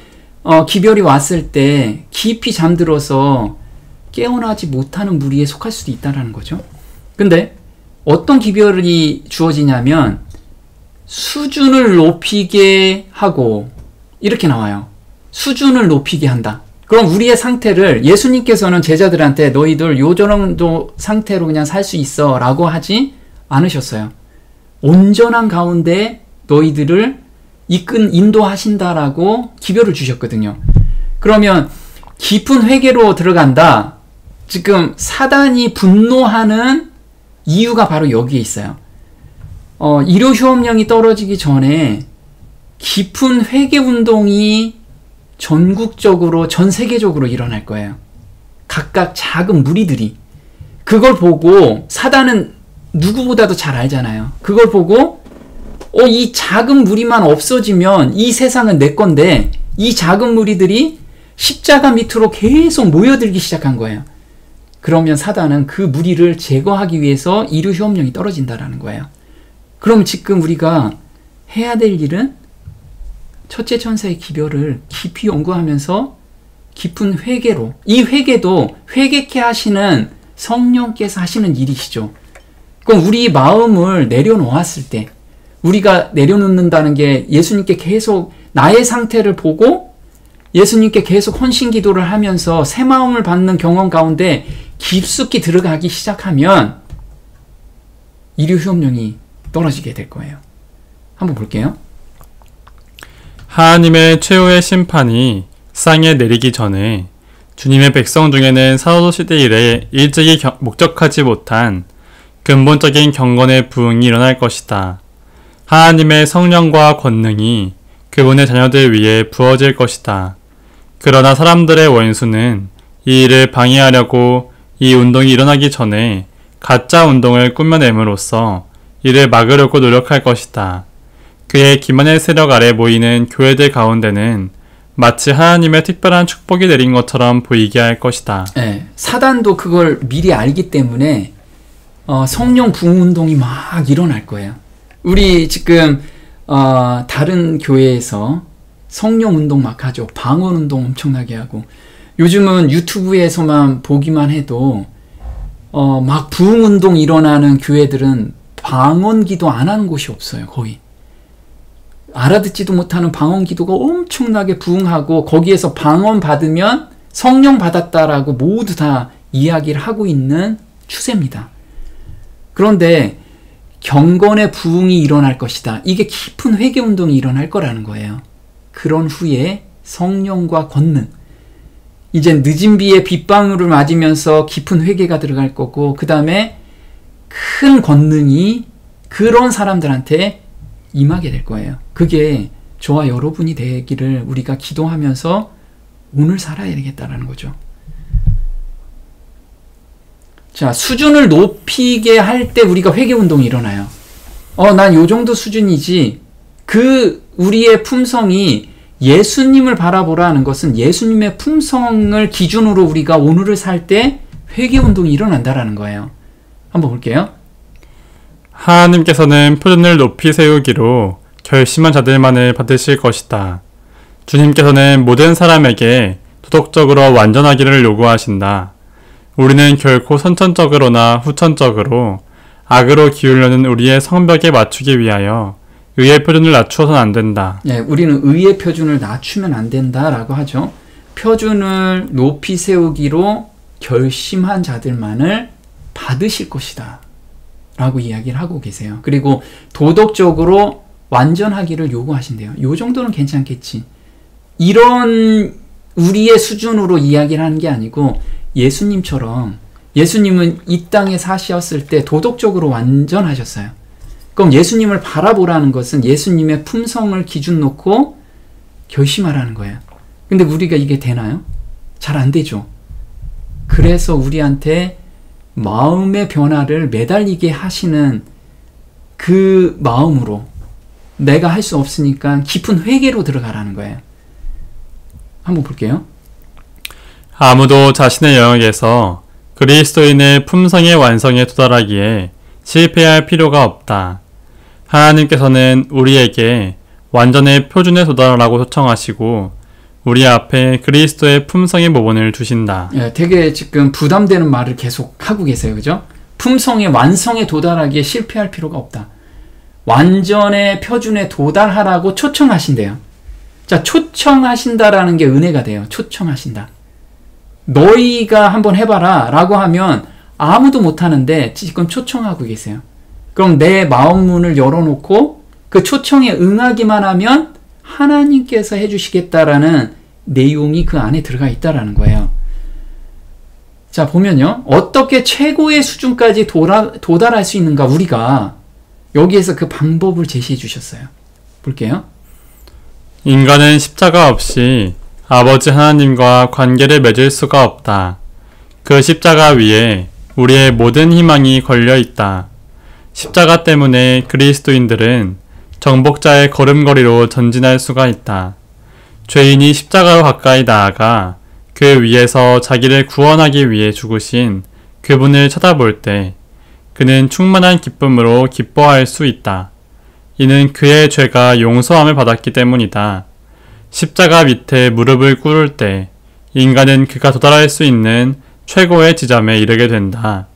Speaker 1: 기별이 왔을 때 깊이 잠들어서 깨어나지 못하는 무리에 속할 수도 있다는 거죠. 근데 어떤 기별이 주어지냐면 수준을 높이게 하고 이렇게 나와요. 수준을 높이게 한다. 그럼 우리의 상태를 예수님께서는 제자들한테 너희들 요 정도 상태로 그냥 살 수 있어 라고 하지 않으셨어요. 온전한 가운데 너희들을 인도하신다라고 기별을 주셨거든요. 그러면 깊은 회개로 들어간다. 지금 사단이 분노하는 이유가 바로 여기에 있어요. 일요휴업령이 떨어지기 전에 깊은 회개 운동이 전국적으로, 전 세계적으로 일어날 거예요. 각각 작은 무리들이. 그걸 보고 사단은 누구보다도 잘 알잖아요. 그걸 보고 이 작은 무리만 없어지면 이 세상은 내 건데 이 작은 무리들이 십자가 밑으로 계속 모여들기 시작한 거예요. 그러면 사단은 그 무리를 제거하기 위해서 일요휴업령이 떨어진다라는 거예요. 그럼 지금 우리가 해야 될 일은 첫째 천사의 기별을 깊이 연구하면서 깊은 회개로, 이 회개도 회개케 하시는 성령께서 하시는 일이시죠. 그럼 우리 마음을 내려놓았을 때, 우리가 내려놓는다는 게 예수님께 계속 나의 상태를 보고 예수님께 계속 헌신 기도를 하면서 새 마음을 받는 경험 가운데 깊숙이 들어가기 시작하면 일요휴업령이 떨어지게 될 거예요. 한번 볼게요.
Speaker 2: 하나님의 최후의 심판이 세상에 내리기 전에 주님의 백성 중에는 사도시대 이래 일찍이 목적하지 못한 근본적인 경건의 부흥이 일어날 것이다. 하나님의 성령과 권능이 그분의 자녀들 위에 부어질 것이다. 그러나 사람들의 원수는 이 일을 방해하려고 이 운동이 일어나기 전에 가짜 운동을 꾸며냄으로써 이를 막으려고 노력할 것이다. 그의 기만의 세력 아래 모이는 교회들 가운데는 마치 하나님의 특별한 축복이 내린 것처럼 보이게 할 것이다.
Speaker 1: 네, 사단도 그걸 미리 알기 때문에 성령 부흥 운동이 막 일어날 거예요. 우리 지금 다른 교회에서 성령 운동 막 하죠. 방언 운동 엄청나게 하고, 요즘은 유튜브에서만 보기만 해도 막 부흥 운동 일어나는 교회들은 방언 기도 안 하는 곳이 없어요. 거의 알아듣지도 못하는 방언 기도가 엄청나게 부흥하고, 거기에서 방언 받으면 성령 받았다라고 모두 다 이야기를 하고 있는 추세입니다. 그런데 경건의 부흥이 일어날 것이다. 이게 깊은 회개 운동이 일어날 거라는 거예요. 그런 후에 성령과 권능, 이제 늦은 비에 빗방울을 맞으면서 깊은 회개가 들어갈 거고, 그 다음에 큰 권능이 그런 사람들한테 임하게 될 거예요. 그게 저와 여러분이 되기를 우리가 기도하면서 오늘 살아야 되겠다라는 거죠. 자, 수준을 높이게 할 때 우리가 회개운동이 일어나요. 난 요 정도 수준이지. 우리의 품성이 예수님을 바라보라는 것은 예수님의 품성을 기준으로 우리가 오늘을 살 때 회개운동이 일어난다라는 거예요. 한번 볼게요.
Speaker 2: 하나님께서는 표준을 높이 세우기로 결심한 자들만을 받으실 것이다. 주님께서는 모든 사람에게 도덕적으로 완전하기를 요구하신다. 우리는 결코 선천적으로나 후천적으로 악으로 기울려는 우리의 성벽에 맞추기 위하여 의의 표준을 낮추어서는 안 된다.
Speaker 1: 네, 우리는 의의 표준을 낮추면 안 된다라고 하죠. 표준을 높이 세우기로 결심한 자들만을 받으실 것이다 라고 이야기를 하고 계세요. 그리고 도덕적으로 완전하기를 요구하신대요. 요 정도는 괜찮겠지. 이런 우리의 수준으로 이야기를 하는 게 아니고, 예수님처럼, 예수님은 이 땅에 사셨을 때 도덕적으로 완전하셨어요. 그럼 예수님을 바라보라는 것은 예수님의 품성을 기준 놓고 결심하라는 거예요. 근데 우리가 이게 되나요? 잘 안 되죠. 그래서 우리한테 마음의 변화를 매달리게 하시는 그 마음으로, 내가 할 수 없으니까 깊은 회개로 들어가라는 거예요. 한번 볼게요.
Speaker 2: 아무도 자신의 영역에서 그리스도인의 품성의 완성에 도달하기에 실패할 필요가 없다. 하나님께서는 우리에게 완전의 표준에 도달하라고 초청하시고 우리 앞에 그리스도의 품성의 모본을 두신다.
Speaker 1: 예, 되게 지금 부담되는 말을 계속 하고 계세요. 그죠? 품성의 완성에 도달하기에 실패할 필요가 없다. 완전의 표준에 도달하라고 초청하신대요. 자, 초청하신다라는 게 은혜가 돼요. 초청하신다. 너희가 한번 해봐라 라고 하면 아무도 못하는데 지금 초청하고 계세요. 그럼 내 마음 문을 열어놓고 그 초청에 응하기만 하면 하나님께서 해주시겠다라는 내용이 그 안에 들어가 있다라는 거예요. 자, 보면요. 어떻게 최고의 수준까지 도달할 수 있는가 우리가 여기에서 그 방법을 제시해 주셨어요. 볼게요.
Speaker 2: 인간은 십자가 없이 아버지 하나님과 관계를 맺을 수가 없다. 그 십자가 위에 우리의 모든 희망이 걸려 있다. 십자가 때문에 그리스도인들은 정복자의 걸음걸이로 전진할 수가 있다. 죄인이 십자가로 가까이 나아가 그 위에서 자기를 구원하기 위해 죽으신 그분을 쳐다볼 때 그는 충만한 기쁨으로 기뻐할 수 있다. 이는 그의 죄가 용서함을 받았기 때문이다. 십자가 밑에 무릎을 꿇을 때 인간은 그가 도달할 수 있는 최고의 지점에 이르게 된다.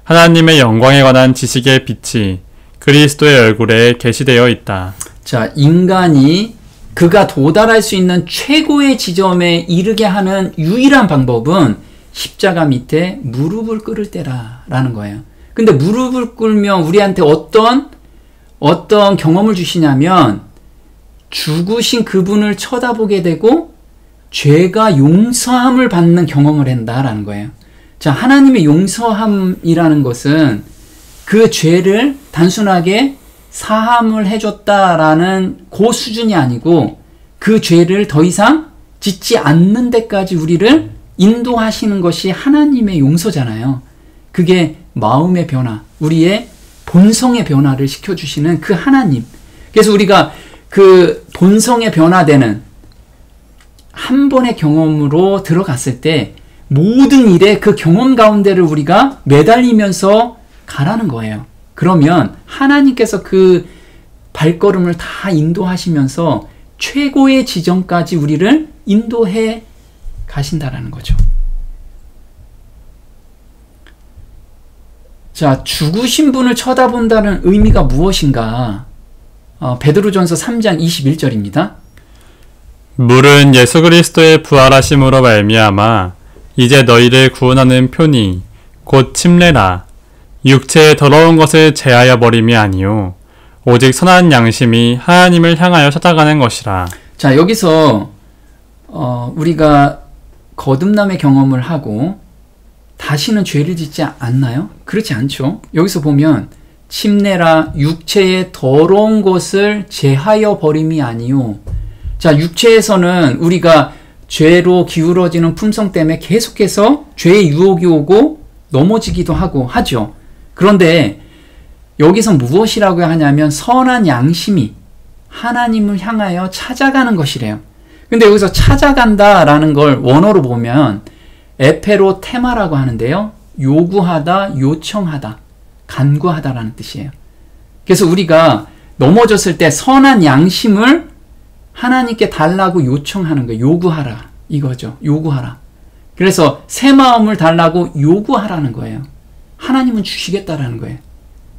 Speaker 2: 하나님의 영광에 관한 지식의 빛이 그리스도의 얼굴에 게시되어 있다.
Speaker 1: 자, 인간이 그가 도달할 수 있는 최고의 지점에 이르게 하는 유일한 방법은 십자가 밑에 무릎을 꿇을 때라는 거예요. 근데 무릎을 꿇으면 우리한테 어떤 경험을 주시냐면 죽으신 그분을 쳐다보게 되고 죄가 용서함을 받는 경험을 한다라는 거예요. 자, 하나님의 용서함이라는 것은 그 죄를 단순하게 사함을 해줬다라는 그 수준이 아니고 그 죄를 더 이상 짓지 않는 데까지 우리를 인도하시는 것이 하나님의 용서잖아요. 그게 마음의 변화, 우리의 본성의 변화를 시켜주시는 그 하나님. 그래서 우리가 그 본성의 변화되는 한 번의 경험으로 들어갔을 때 모든 일에 그 경험 가운데를 우리가 매달리면서 가라는 거예요. 그러면 하나님께서 그 발걸음을 다 인도하시면서 최고의 지점까지 우리를 인도해 가신다라는 거죠. 자, 죽으신 분을 쳐다본다는 의미가 무엇인가? 베드로전서 3장 21절입니다.
Speaker 2: 물은 예수 그리스도의 부활하심으로 말미암아 이제 너희를 구원하는 표니 곧 침례라. 육체의 더러운 것을 제하여 버림이 아니요 오직 선한 양심이 하나님을 향하여 찾아가는 것이라.
Speaker 1: 자, 여기서 우리가 거듭남의 경험을 하고 다시는 죄를 짓지 않나요? 그렇지 않죠. 여기서 보면 침례라 육체의 더러운 것을 제하여 버림이 아니요. 자, 육체에서는 우리가 죄로 기울어지는 품성 때문에 계속해서 죄의 유혹이 오고 넘어지기도 하고 하죠. 그런데 여기서 무엇이라고 하냐면 선한 양심이 하나님을 향하여 찾아가는 것이래요. 근데 여기서 찾아간다라는 걸 원어로 보면 에페로 테마라고 하는데요. 요구하다, 요청하다, 간구하다라는 뜻이에요. 그래서 우리가 넘어졌을 때 선한 양심을 하나님께 달라고 요청하는 거예요. 요구하라. 이거죠. 요구하라. 그래서 새 마음을 달라고 요구하라는 거예요. 하나님은 주시겠다라는 거예요.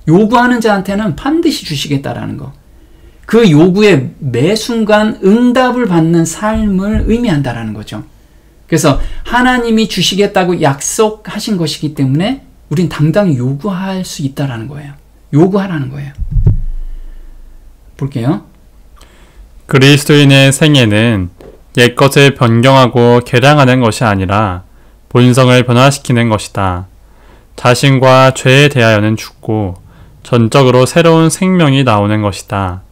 Speaker 1: 요구하는 자한테는 반드시 주시겠다라는 거. 그 요구에 매 순간 응답을 받는 삶을 의미한다라는 거죠. 그래서 하나님이 주시겠다고 약속하신 것이기 때문에 우린 당당히 요구할 수 있다라는 거예요. 요구하라는 거예요. 볼게요.
Speaker 2: 그리스도인의 생애는 옛것을 변경하고 개량하는 것이 아니라 본성을 변화시키는 것이다. 자신과 죄에 대하여는 죽고 전적으로 새로운 생명이 나오는 것이다.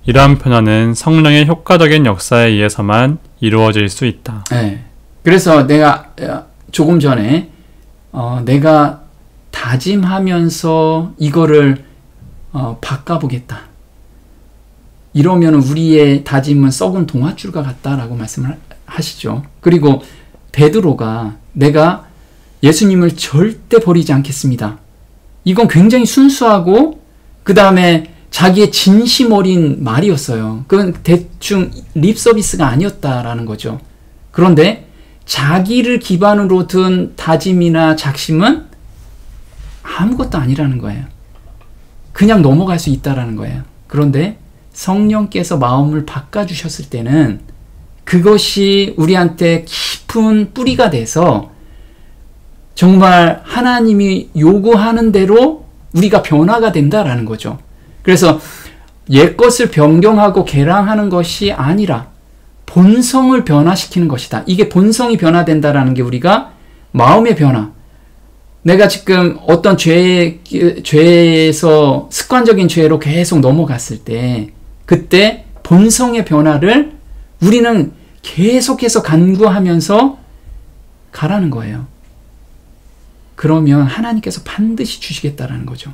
Speaker 2: 이러한 변화는 성령의 효과적인 역사에 의해서만 이루어질 수 있다.
Speaker 1: 네. 그래서 내가 조금 전에 내가 다짐하면서 이거를 바꿔보겠다. 이러면 우리의 다짐은 썩은 동아줄과 같다라고 말씀을 하시죠. 그리고 베드로가 내가 예수님을 절대 버리지 않겠습니다. 이건 굉장히 순수하고 그 다음에 자기의 진심 어린 말이었어요. 그건 대충 립 서비스가 아니었다라는 거죠. 그런데 자기를 기반으로 둔 다짐이나 작심은 아무것도 아니라는 거예요. 그냥 넘어갈 수 있다라는 거예요. 그런데 성령께서 마음을 바꿔주셨을 때는 그것이 우리한테 깊은 뿌리가 돼서 정말 하나님이 요구하는 대로 우리가 변화가 된다라는 거죠. 그래서 옛것을 변경하고 개량하는 것이 아니라 본성을 변화시키는 것이다. 이게 본성이 변화된다라는 게 우리가 마음의 변화. 내가 지금 어떤 죄에서 습관적인 죄로 계속 넘어갔을 때 그때 본성의 변화를 우리는 계속해서 간구하면서 가라는 거예요. 그러면 하나님께서 반드시 주시겠다라는 거죠.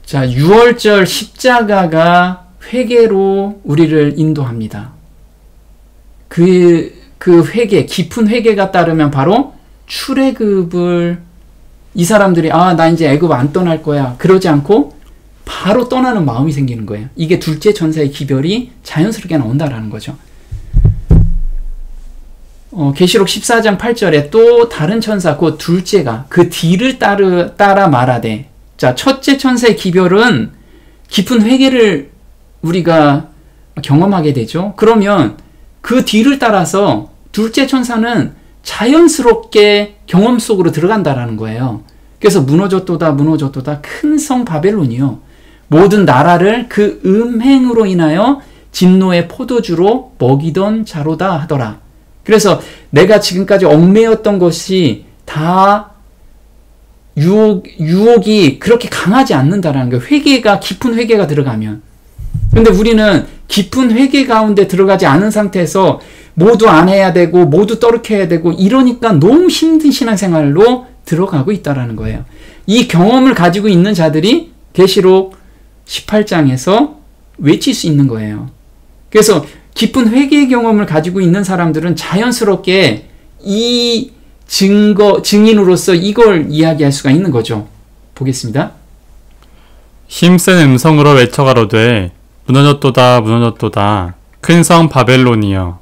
Speaker 1: 자, 6월절 십자가가 회개로 우리를 인도합니다. 그 회개, 깊은 회개가 따르면 바로 출애굽을 이 사람들이 나 이제 애굽 안 떠날 거야. 그러지 않고 바로 떠나는 마음이 생기는 거예요. 이게 둘째 천사의 기별이 자연스럽게 나온다라는 거죠. 계시록 14장 8절에 또 다른 천사, 그 둘째가 그 뒤를 따라 말하되, 자, 첫째 천사의 기별은 깊은 회개를 우리가 경험하게 되죠. 그러면 그 뒤를 따라서 둘째 천사는 자연스럽게 경험 속으로 들어간다라는 거예요. 그래서 무너졌도다 큰 성 바벨론이요, 모든 나라를 그 음행으로 인하여 진노의 포도주로 먹이던 자로다 하더라. 그래서 내가 지금까지 얽매였던 것이 다 유혹이 그렇게 강하지 않는다라는 거예요. 회개가, 깊은 회개가 들어가면. 근데 우리는 깊은 회개 가운데 들어가지 않은 상태에서 모두 안 해야 되고 모두 떠르켜야 되고 이러니까 너무 힘든 신앙생활로 들어가고 있다라는 거예요. 이 경험을 가지고 있는 자들이 계시록 18장에서 외칠 수 있는 거예요. 그래서 깊은 회개의 경험을 가지고 있는 사람들은 자연스럽게 이 증인으로서 이걸 이야기할 수가 있는 거죠. 보겠습니다.
Speaker 2: 힘센 음성으로 외쳐가로되 무너졌도다 큰 성 바벨론이여,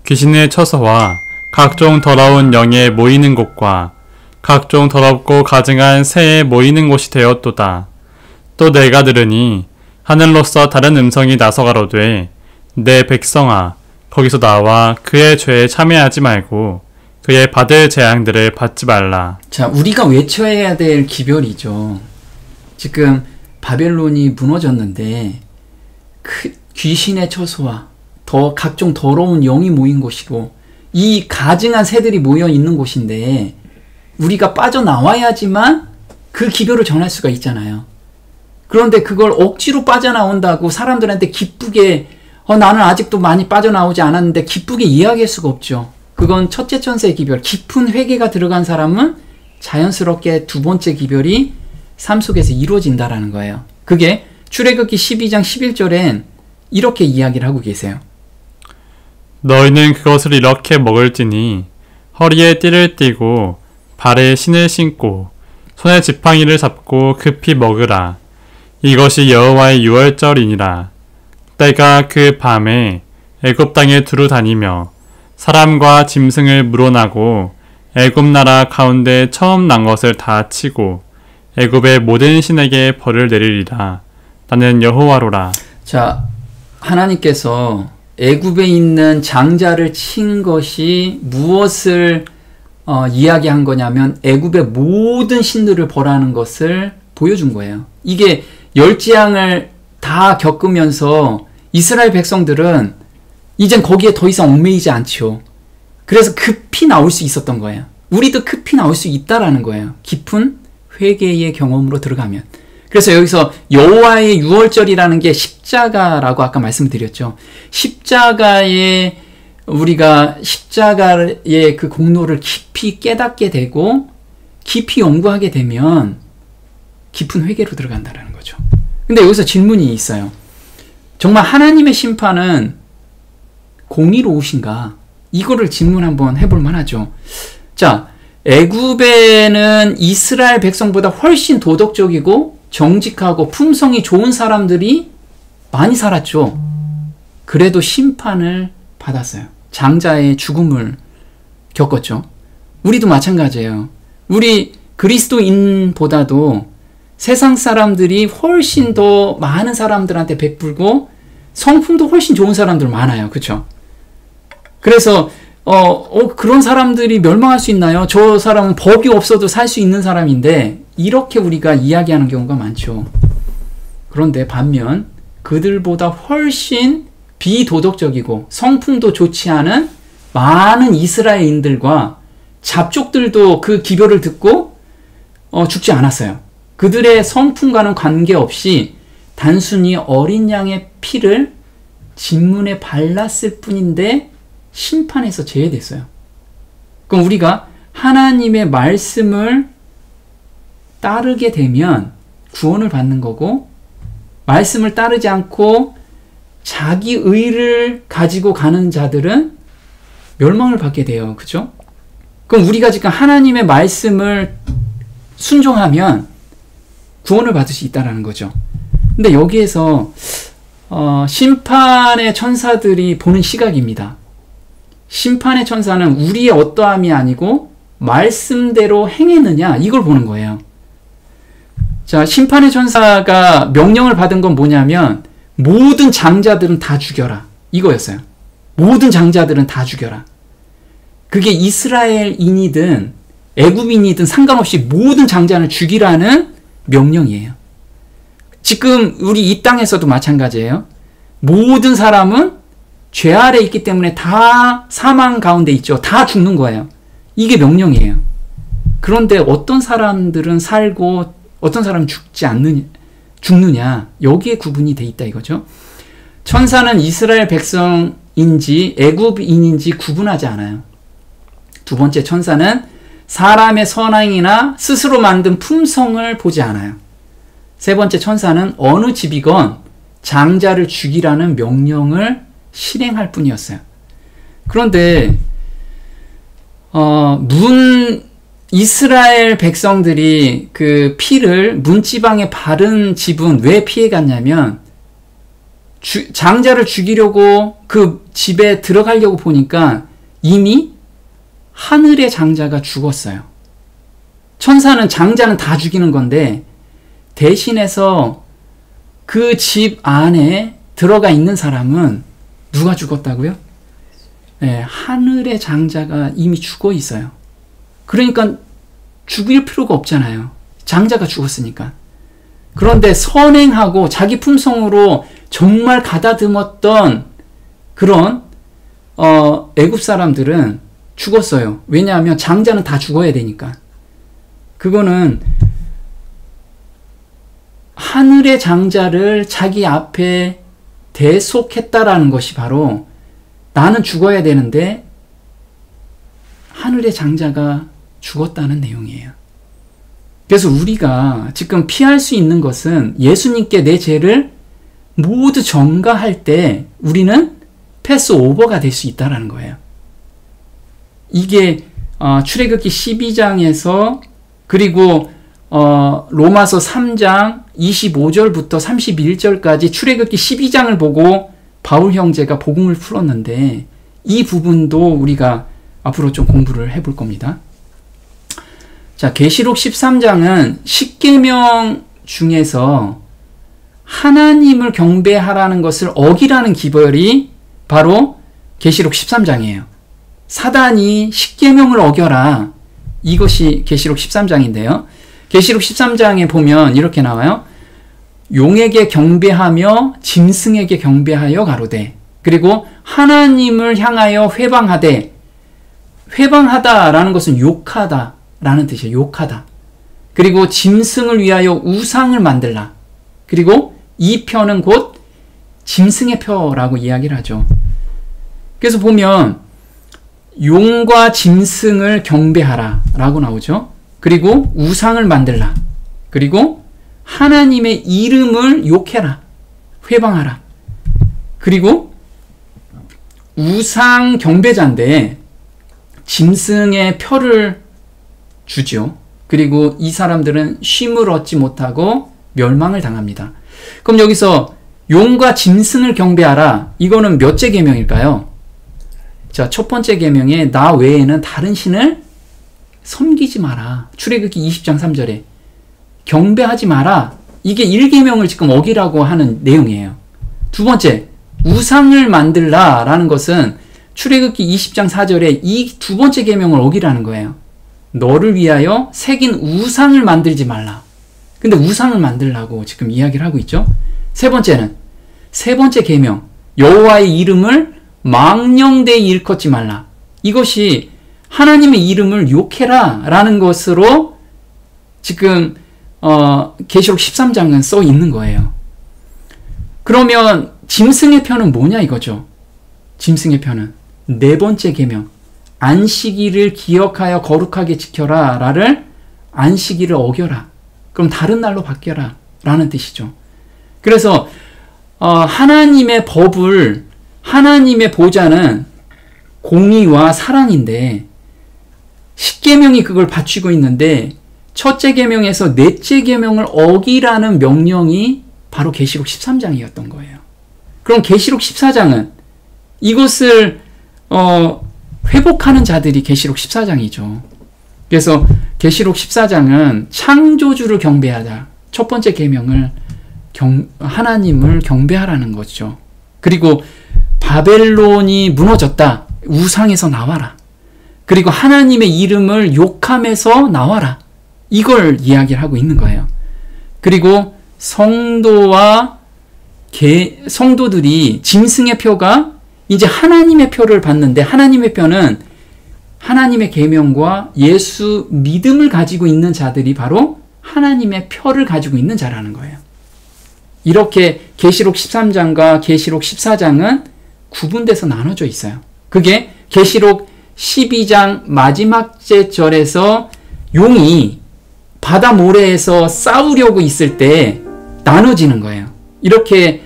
Speaker 2: 귀신의 처소와 각종 더러운 영에 모이는 곳과 각종 더럽고 가증한 새에 모이는 곳이 되었도다. 또 내가 들으니 하늘로서 다른 음성이 나서가로되 내 백성아, 거기서 나와 그의 죄에 참여하지 말고 그의 받을 재앙들을 받지 말라.
Speaker 1: 자, 우리가 외쳐야 될 기별이죠. 지금 바벨론이 무너졌는데 귀신의 처소와 각종 더러운 영이 모인 곳이고 이 가증한 새들이 모여 있는 곳인데 우리가 빠져나와야지만 그 기별을 전할 수가 있잖아요. 그런데 그걸 억지로 빠져나온다고 사람들한테 기쁘게 나는 아직도 많이 빠져나오지 않았는데 기쁘게 이야기할 수가 없죠. 그건 첫째 천사의 기별, 깊은 회개가 들어간 사람은 자연스럽게 두 번째 기별이 삶 속에서 이루어진다라는 거예요. 그게 출애굽기 12장 11절엔 이렇게 이야기를 하고 계세요.
Speaker 2: 너희는 그것을 이렇게 먹을지니 허리에 띠를 띠고 발에 신을 신고 손에 지팡이를 잡고 급히 먹으라. 이것이 여호와의 유월절이니라. 때가 그 밤에 애굽 땅에 두루 다니며 사람과 짐승을 물어나고 애굽 나라 가운데 처음 난 것을 다 치고 애굽의 모든 신에게 벌을 내리리라. 나는 여호와로라. 자,
Speaker 1: 하나님께서 애굽에 있는 장자를 친 것이 무엇을 이야기한 거냐면 애굽의 모든 신들을 벌하는 것을 보여준 거예요. 이게 열재앙을 다 겪으면서 이스라엘 백성들은 이젠 거기에 더 이상 얽매이지 않죠. 그래서 급히 나올 수 있었던 거예요. 우리도 급히 나올 수 있다라는 거예요. 깊은 회개의 경험으로 들어가면. 그래서 여기서 여호와의 유월절이라는 게 십자가라고 아까 말씀드렸죠. 우리가 십자가의 그 공로를 깊이 깨닫게 되고 깊이 연구하게 되면 깊은 회개로 들어간다는 거죠. 근데 여기서 질문이 있어요. 정말 하나님의 심판은 공의로우신가? 이거를 질문 한번 해볼 만하죠. 자, 애굽에는 이스라엘 백성보다 훨씬 도덕적이고 정직하고 품성이 좋은 사람들이 많이 살았죠. 그래도 심판을 받았어요. 장자의 죽음을 겪었죠. 우리도 마찬가지예요. 우리 그리스도인보다도 세상 사람들이 훨씬 더 많은 사람들한테 베풀고 성품도 훨씬 좋은 사람들 많아요. 그렇죠? 그래서 그런 사람들이 멸망할 수 있나요? 저 사람은 법이 없어도 살 수 있는 사람인데 이렇게 우리가 이야기하는 경우가 많죠. 그런데 반면 그들보다 훨씬 비도덕적이고 성품도 좋지 않은 많은 이스라엘인들과 잡족들도 그 기별을 듣고 죽지 않았어요. 그들의 성품과는 관계없이 단순히 어린 양의 피를 진문에 발랐을 뿐인데 심판에서 제외됐어요. 그럼 우리가 하나님의 말씀을 따르게 되면 구원을 받는 거고, 말씀을 따르지 않고 자기 의를 가지고 가는 자들은 멸망을 받게 돼요. 그죠? 그럼 우리가 지금 하나님의 말씀을 순종하면 구원을 받을 수 있다는 거죠. 근데 여기에서 심판의 천사들이 보는 시각입니다. 심판의 천사는 우리의 어떠함이 아니고 말씀대로 행했느냐, 이걸 보는 거예요. 자, 심판의 천사가 명령을 받은 건 뭐냐면 모든 장자들은 다 죽여라, 이거였어요. 모든 장자들은 다 죽여라. 그게 이스라엘인이든 애굽인이든 상관없이 모든 장자를 죽이라는 명령이에요. 지금 우리 이 땅에서도 마찬가지예요. 모든 사람은 죄 아래 있기 때문에 다 사망 가운데 있죠. 다 죽는 거예요. 이게 명령이에요. 그런데 어떤 사람들은 살고 어떤 사람은 죽느냐, 여기에 구분이 돼 있다 이거죠. 천사는 이스라엘 백성인지 애굽인인지 구분하지 않아요. 두 번째, 천사는 사람의 선행이나 스스로 만든 품성을 보지 않아요. 세 번째, 천사는 어느 집이건 장자를 죽이라는 명령을 실행할 뿐이었어요. 그런데 이스라엘 백성들이 그 피를 문지방에 바른 집은 왜 피해갔냐면 장자를 죽이려고 그 집에 들어가려고 보니까 이미 하늘의 장자가 죽었어요. 천사는 장자는 다 죽이는 건데 대신해서 그 집 안에 들어가 있는 사람은 누가 죽었다고요? 네, 하늘의 장자가 이미 죽어 있어요. 그러니까 죽일 필요가 없잖아요. 장자가 죽었으니까. 그런데 선행하고 자기 품성으로 정말 가다듬었던 그런 애굽 사람들은 죽었어요. 왜냐하면 장자는 다 죽어야 되니까. 그거는 하늘의 장자를 자기 앞에 대속했다라는 것이 바로 나는 죽어야 되는데 하늘의 장자가 죽었다는 내용이에요. 그래서 우리가 지금 피할 수 있는 것은 예수님께 내 죄를 모두 전가할 때 우리는 패스오버가 될 수 있다는 거예요. 이게 출애굽기 12장에서 그리고 로마서 3장 25절부터 31절까지 출애굽기 12장을 보고 바울 형제가 복음을 풀었는데 이 부분도 우리가 앞으로 좀 공부를 해볼 겁니다. 자, 계시록 13장은 십계명 중에서 하나님을 경배하라는 것을 어기라는 기별이 바로 계시록 13장이에요. 사단이 십계명을 어겨라, 이것이 계시록 13장인데요. 계시록 13장에 보면 이렇게 나와요. 용에게 경배하며 짐승에게 경배하여 가로되, 그리고 하나님을 향하여 회방하되, 회방하다라는 것은 욕하다 라는 뜻이에요. 욕하다. 그리고 짐승을 위하여 우상을 만들라. 그리고 이 표는 곧 짐승의 표라고 이야기를 하죠. 그래서 보면 용과 짐승을 경배하라 라고 나오죠. 그리고 우상을 만들라. 그리고 하나님의 이름을 욕해라. 회방하라. 그리고 우상 경배자인데 짐승의 표를 주죠. 그리고 이 사람들은 쉼을 얻지 못하고 멸망을 당합니다. 그럼 여기서 용과 짐승을 경배하라. 이거는 몇째 계명일까요? 자, 첫 번째 계명에 나 외에는 다른 신을 섬기지 마라. 출애굽기 20장 3절에 경배하지 마라. 이게 1계명을 지금 어기라고 하는 내용이에요. 두 번째, 우상을 만들라 라는 것은 출애굽기 20장 4절에 이 두 번째 계명을 어기라는 거예요. 너를 위하여 새긴 우상을 만들지 말라. 근데 우상을 만들라고 지금 이야기를 하고 있죠. 세 번째는, 세 번째 계명, 여호와의 이름을 망령되이 일컫지 말라. 이것이 하나님의 이름을 욕해라 라는 것으로 지금 계시록 13장은 써 있는 거예요. 그러면 짐승의 편은 뭐냐 이거죠. 짐승의 편은 네 번째 계명, 안식일을 기억하여 거룩하게 지켜라 라를 안식일을 어겨라. 그럼 다른 날로 바뀌어라 라는 뜻이죠. 그래서 하나님의 법을, 하나님의 보좌는 공의와 사랑인데 10계명이 그걸 받치고 있는데 첫째 계명에서 넷째 계명을 어기라는 명령이 바로 계시록 13장이었던 거예요. 그럼 계시록 14장은 이것을 회복하는 자들이 계시록 14장이죠. 그래서 계시록 14장은 창조주를 경배하자. 첫 번째 계명을 하나님을 경배하라는 거죠. 그리고 바벨론이 무너졌다. 우상에서 나와라. 그리고 하나님의 이름을 욕함에서 나와라. 이걸 이야기를 하고 있는 거예요. 그리고 성도들이 짐승의 표가 이제 하나님의 표를 받는데 하나님의 표는 하나님의 계명과 예수 믿음을 가지고 있는 자들이 바로 하나님의 표를 가지고 있는 자라는 거예요. 이렇게 계시록 13장과 계시록 14장은 구분돼서 나눠져 있어요. 그게 계시록 12장 마지막 절에서 용이 바다 모래에서 싸우려고 있을 때 나눠지는 거예요. 이렇게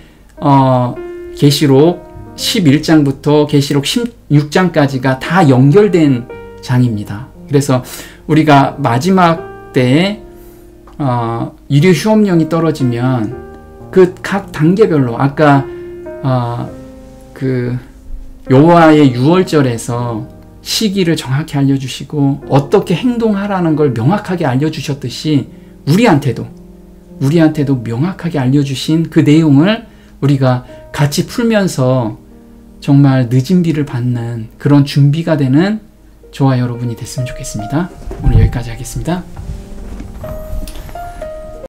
Speaker 1: 계시록 11장부터 계시록 16장까지가 다 연결된 장입니다. 그래서 우리가 마지막 때에 유료 휴업령이 떨어지면 그 각 단계별로 아까 그 여호와의 유월절에서 시기를 정확히 알려주시고 어떻게 행동하라는 걸 명확하게 알려주셨듯이 우리한테도 명확하게 알려주신 그 내용을 우리가 같이 풀면서 정말 늦은 비를 받는 그런 준비가 되는 저와 여러분이 됐으면 좋겠습니다. 오늘 여기까지 하겠습니다.